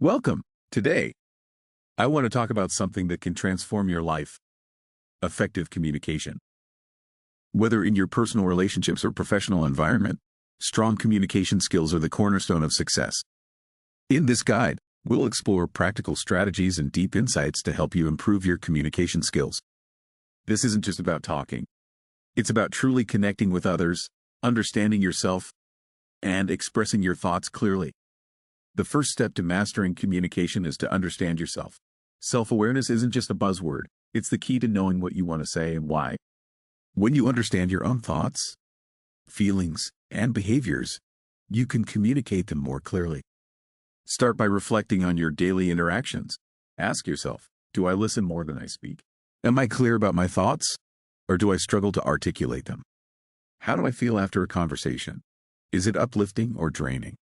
Welcome. Today, I want to talk about something that can transform your life: effective communication. Whether in your personal relationships or professional environment, strong communication skills are the cornerstone of success. In this guide, we'll explore practical strategies and deep insights to help you improve your communication skills. This isn't just about talking. It's about truly connecting with others, understanding yourself, and expressing your thoughts clearly. The first step to mastering communication is to understand yourself. Self-awareness isn't just a buzzword, it's the key to knowing what you want to say and why. When you understand your own thoughts, feelings, and behaviors, you can communicate them more clearly. Start by reflecting on your daily interactions. Ask yourself, do I listen more than I speak? Am I clear about my thoughts, or do I struggle to articulate them? How do I feel after a conversation? Is it uplifting or draining?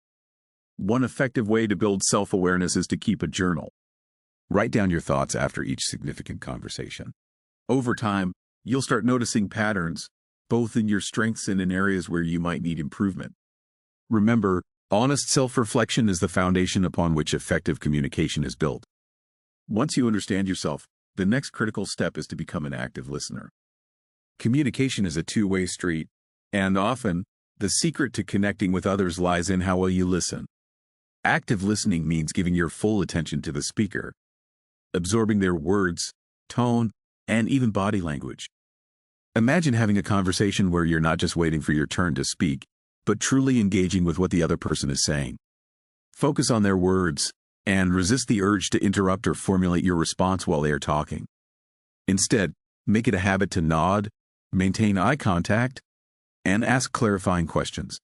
One effective way to build self-awareness is to keep a journal. Write down your thoughts after each significant conversation. Over time, you'll start noticing patterns, both in your strengths and in areas where you might need improvement. Remember, honest self-reflection is the foundation upon which effective communication is built. Once you understand yourself, the next critical step is to become an active listener. Communication is a two-way street, and often, the secret to connecting with others lies in how well you listen. Active listening means giving your full attention to the speaker, absorbing their words, tone, and even body language. Imagine having a conversation where you're not just waiting for your turn to speak, but truly engaging with what the other person is saying. Focus on their words, and resist the urge to interrupt or formulate your response while they are talking. Instead, make it a habit to nod, maintain eye contact, and ask clarifying questions.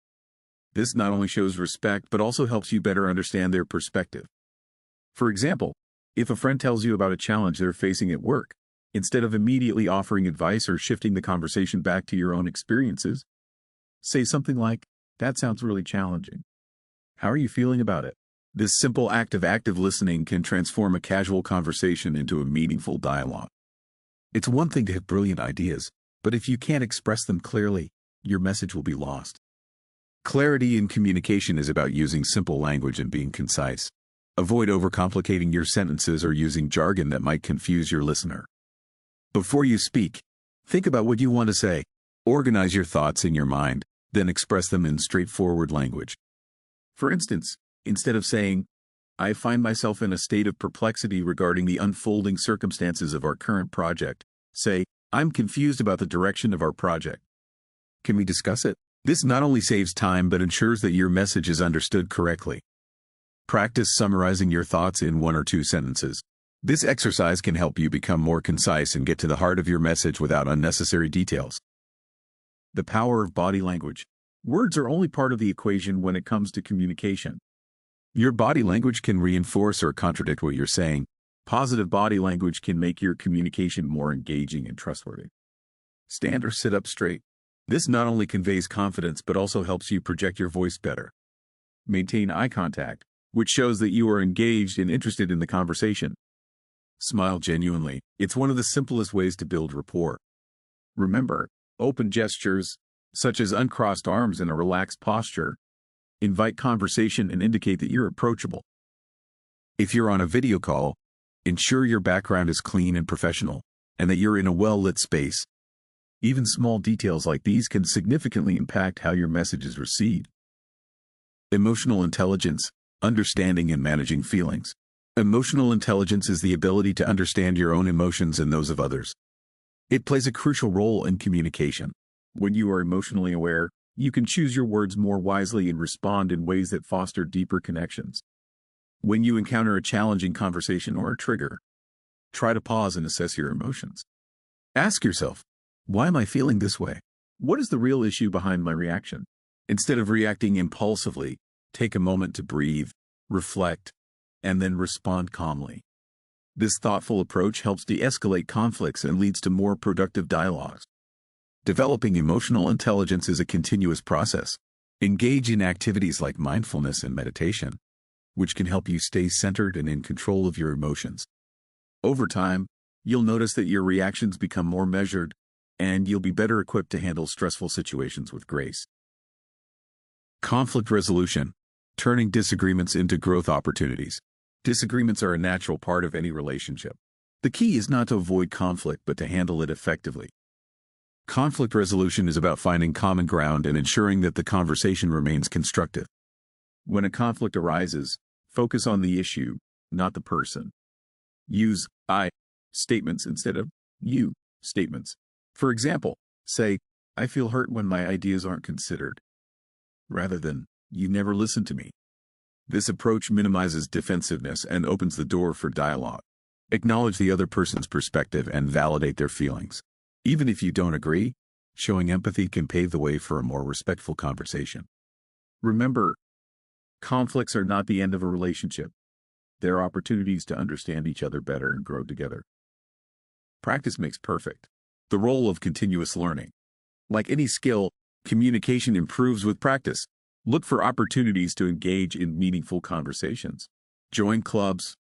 This not only shows respect, but also helps you better understand their perspective. For example, if a friend tells you about a challenge they're facing at work, instead of immediately offering advice or shifting the conversation back to your own experiences, say something like, "That sounds really challenging. How are you feeling about it?" This simple act of active listening can transform a casual conversation into a meaningful dialogue. It's one thing to have brilliant ideas, but if you can't express them clearly, your message will be lost. Clarity in communication is about using simple language and being concise. Avoid overcomplicating your sentences or using jargon that might confuse your listener. Before you speak, think about what you want to say. Organize your thoughts in your mind, then express them in straightforward language. For instance, instead of saying, "I find myself in a state of perplexity regarding the unfolding circumstances of our current project," say, "I'm confused about the direction of our project. Can we discuss it?" This not only saves time but ensures that your message is understood correctly. Practice summarizing your thoughts in one or two sentences. This exercise can help you become more concise and get to the heart of your message without unnecessary details. The power of body language. Words are only part of the equation when it comes to communication. Your body language can reinforce or contradict what you're saying. Positive body language can make your communication more engaging and trustworthy. Stand or sit up straight. This not only conveys confidence but also helps you project your voice better. Maintain eye contact, which shows that you are engaged and interested in the conversation. Smile genuinely. It's one of the simplest ways to build rapport. Remember, open gestures, such as uncrossed arms and a relaxed posture, invite conversation and indicate that you're approachable. If you're on a video call, ensure your background is clean and professional, and that you're in a well-lit space. Even small details like these can significantly impact how your message is received. Emotional intelligence, understanding and managing feelings. Emotional intelligence is the ability to understand your own emotions and those of others. It plays a crucial role in communication. When you are emotionally aware, you can choose your words more wisely and respond in ways that foster deeper connections. When you encounter a challenging conversation or a trigger, try to pause and assess your emotions. Ask yourself, why am I feeling this way? What is the real issue behind my reaction? Instead of reacting impulsively, take a moment to breathe, reflect, and then respond calmly. This thoughtful approach helps de-escalate conflicts and leads to more productive dialogues. Developing emotional intelligence is a continuous process. Engage in activities like mindfulness and meditation, which can help you stay centered and in control of your emotions. Over time, you'll notice that your reactions become more measured, and you'll be better equipped to handle stressful situations with grace. Conflict resolution, turning disagreements into growth opportunities. Disagreements are a natural part of any relationship. The key is not to avoid conflict but to handle it effectively. Conflict resolution is about finding common ground and ensuring that the conversation remains constructive. When a conflict arises, focus on the issue, not the person. Use I statements instead of you statements. For example, say, "I feel hurt when my ideas aren't considered," rather than, "You never listen to me." This approach minimizes defensiveness and opens the door for dialogue. Acknowledge the other person's perspective and validate their feelings. Even if you don't agree, showing empathy can pave the way for a more respectful conversation. Remember, conflicts are not the end of a relationship. They're opportunities to understand each other better and grow together. Practice makes perfect. The role of continuous learning. Like any skill, communication improves with practice. Look for opportunities to engage in meaningful conversations. Join clubs,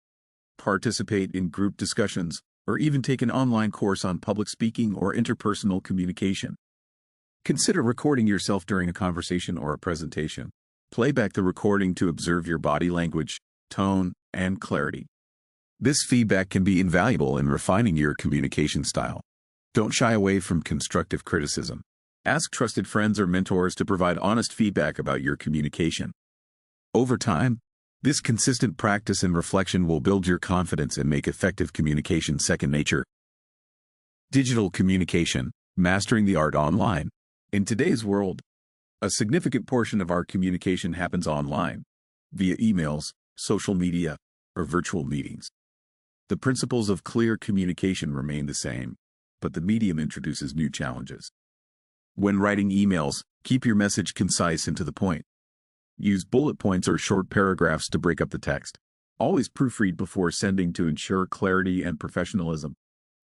participate in group discussions, or even take an online course on public speaking or interpersonal communication. Consider recording yourself during a conversation or a presentation. Play back the recording to observe your body language, tone, and clarity. This feedback can be invaluable in refining your communication style. Don't shy away from constructive criticism. Ask trusted friends or mentors to provide honest feedback about your communication. Over time, this consistent practice and reflection will build your confidence and make effective communication second nature. Digital communication, mastering the art online. In today's world, a significant portion of our communication happens online, via emails, social media, or virtual meetings. The principles of clear communication remain the same, but the medium introduces new challenges. When writing emails, keep your message concise and to the point. Use bullet points or short paragraphs to break up the text. Always proofread before sending to ensure clarity and professionalism.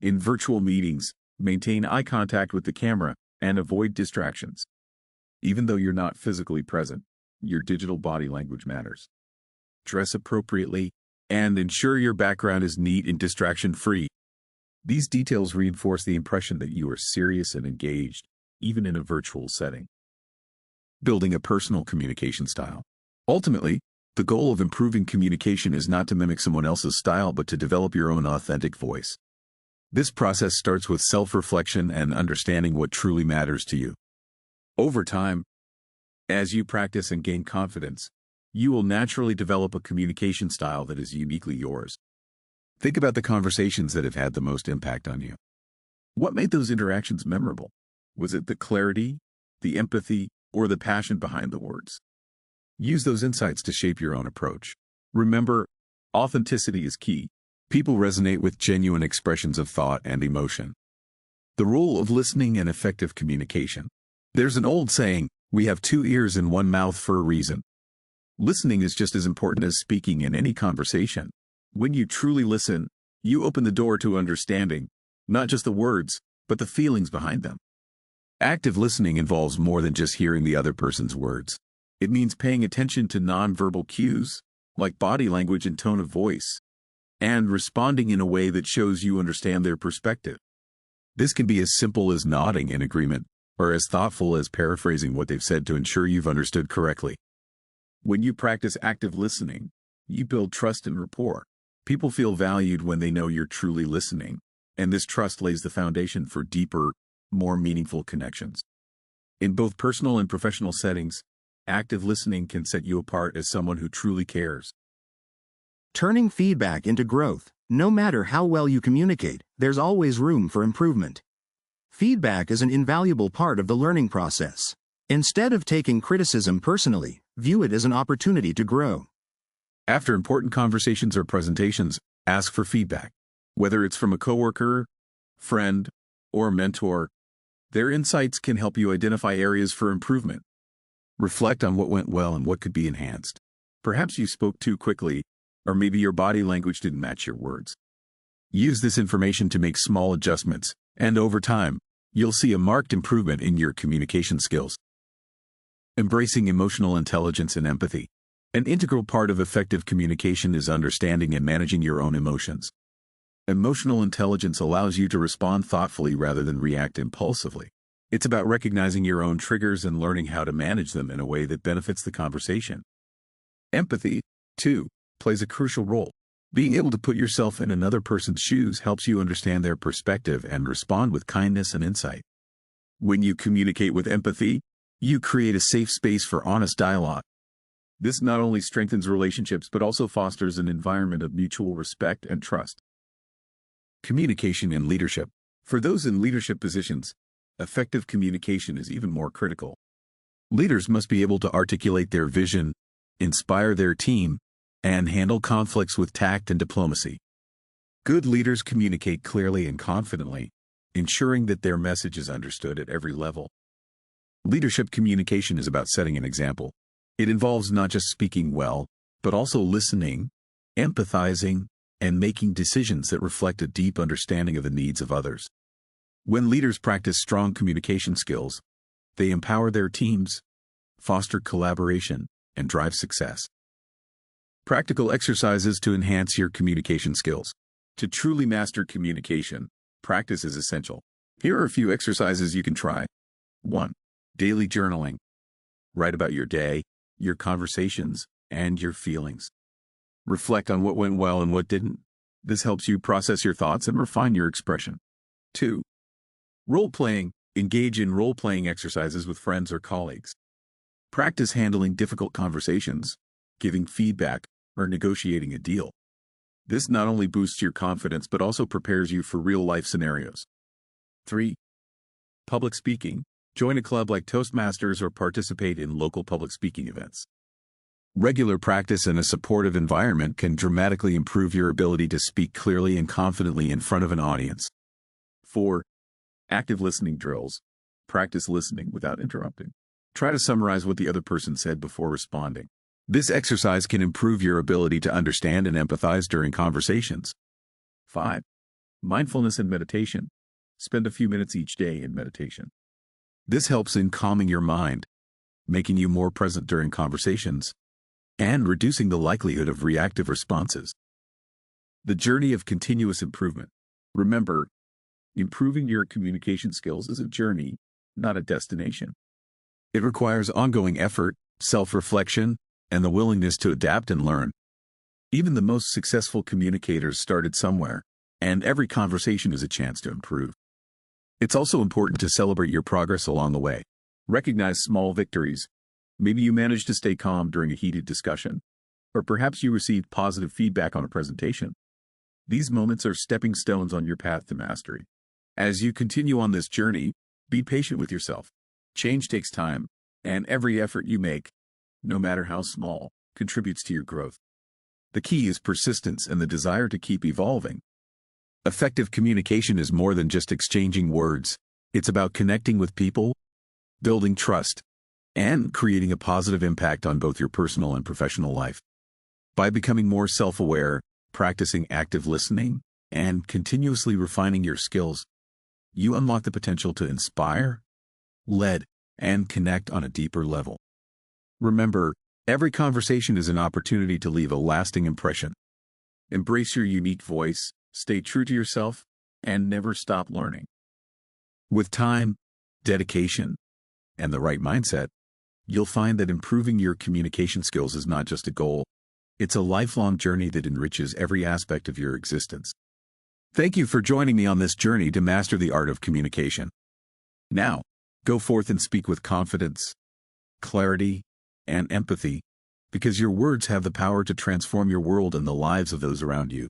In virtual meetings, maintain eye contact with the camera and avoid distractions. Even though you're not physically present, your digital body language matters. Dress appropriately and ensure your background is neat and distraction-free. These details reinforce the impression that you are serious and engaged, even in a virtual setting. Building a personal communication style. Ultimately, the goal of improving communication is not to mimic someone else's style but to develop your own authentic voice. This process starts with self-reflection and understanding what truly matters to you. Over time, as you practice and gain confidence, you will naturally develop a communication style that is uniquely yours. Think about the conversations that have had the most impact on you. What made those interactions memorable? Was it the clarity, the empathy, or the passion behind the words? Use those insights to shape your own approach. Remember, authenticity is key. People resonate with genuine expressions of thought and emotion. The role of listening and effective communication. There's an old saying, "We have two ears and one mouth for a reason." Listening is just as important as speaking in any conversation. When you truly listen, you open the door to understanding, not just the words, but the feelings behind them. Active listening involves more than just hearing the other person's words. It means paying attention to nonverbal cues, like body language and tone of voice, and responding in a way that shows you understand their perspective. This can be as simple as nodding in agreement, or as thoughtful as paraphrasing what they've said to ensure you've understood correctly. When you practice active listening, you build trust and rapport. People feel valued when they know you're truly listening, and this trust lays the foundation for deeper, more meaningful connections. In both personal and professional settings, active listening can set you apart as someone who truly cares. Turning feedback into growth. No matter how well you communicate, there's always room for improvement. Feedback is an invaluable part of the learning process. Instead of taking criticism personally, view it as an opportunity to grow. After important conversations or presentations, ask for feedback. Whether it's from a coworker, friend, or mentor, their insights can help you identify areas for improvement. Reflect on what went well and what could be enhanced. Perhaps you spoke too quickly, or maybe your body language didn't match your words. Use this information to make small adjustments, and over time, you'll see a marked improvement in your communication skills. Embracing emotional intelligence and empathy. An integral part of effective communication is understanding and managing your own emotions. Emotional intelligence allows you to respond thoughtfully rather than react impulsively. It's about recognizing your own triggers and learning how to manage them in a way that benefits the conversation. Empathy, too, plays a crucial role. Being able to put yourself in another person's shoes helps you understand their perspective and respond with kindness and insight. When you communicate with empathy, you create a safe space for honest dialogue. This not only strengthens relationships but also fosters an environment of mutual respect and trust. Communication and leadership. For those in leadership positions, effective communication is even more critical. Leaders must be able to articulate their vision, inspire their team, and handle conflicts with tact and diplomacy. Good leaders communicate clearly and confidently, ensuring that their message is understood at every level. Leadership communication is about setting an example. It involves not just speaking well, but also listening, empathizing, and making decisions that reflect a deep understanding of the needs of others. When leaders practice strong communication skills, they empower their teams, foster collaboration, and drive success. Practical exercises to enhance your communication skills. To truly master communication, practice is essential. Here are a few exercises you can try. 1. Daily journaling. Write about your day, your conversations, and your feelings. Reflect on what went well and what didn't. This helps you process your thoughts and refine your expression. 2. Role-playing. Engage in role-playing exercises with friends or colleagues. Practice handling difficult conversations, giving feedback, or negotiating a deal. This not only boosts your confidence but also prepares you for real-life scenarios. 3. Public speaking. Join a club like Toastmasters or participate in local public speaking events. Regular practice in a supportive environment can dramatically improve your ability to speak clearly and confidently in front of an audience. 4. Active listening drills. Practice listening without interrupting. Try to summarize what the other person said before responding. This exercise can improve your ability to understand and empathize during conversations. 5. Mindfulness and meditation. Spend a few minutes each day in meditation. This helps in calming your mind, making you more present during conversations, and reducing the likelihood of reactive responses. The journey of continuous improvement. Remember, improving your communication skills is a journey, not a destination. It requires ongoing effort, self-reflection, and the willingness to adapt and learn. Even the most successful communicators started somewhere, and every conversation is a chance to improve. It's also important to celebrate your progress along the way. Recognize small victories. Maybe you managed to stay calm during a heated discussion, or perhaps you received positive feedback on a presentation. These moments are stepping stones on your path to mastery. As you continue on this journey, be patient with yourself. Change takes time, and every effort you make, no matter how small, contributes to your growth. The key is persistence and the desire to keep evolving. Effective communication is more than just exchanging words. It's about connecting with people, building trust, and creating a positive impact on both your personal and professional life. By becoming more self-aware, practicing active listening, and continuously refining your skills, you unlock the potential to inspire, lead, and connect on a deeper level. Remember, every conversation is an opportunity to leave a lasting impression. Embrace your unique voice, stay true to yourself, and never stop learning. With time, dedication, and the right mindset, you'll find that improving your communication skills is not just a goal. It's a lifelong journey that enriches every aspect of your existence. Thank you for joining me on this journey to master the art of communication. Now, go forth and speak with confidence, clarity, and empathy, because your words have the power to transform your world and the lives of those around you.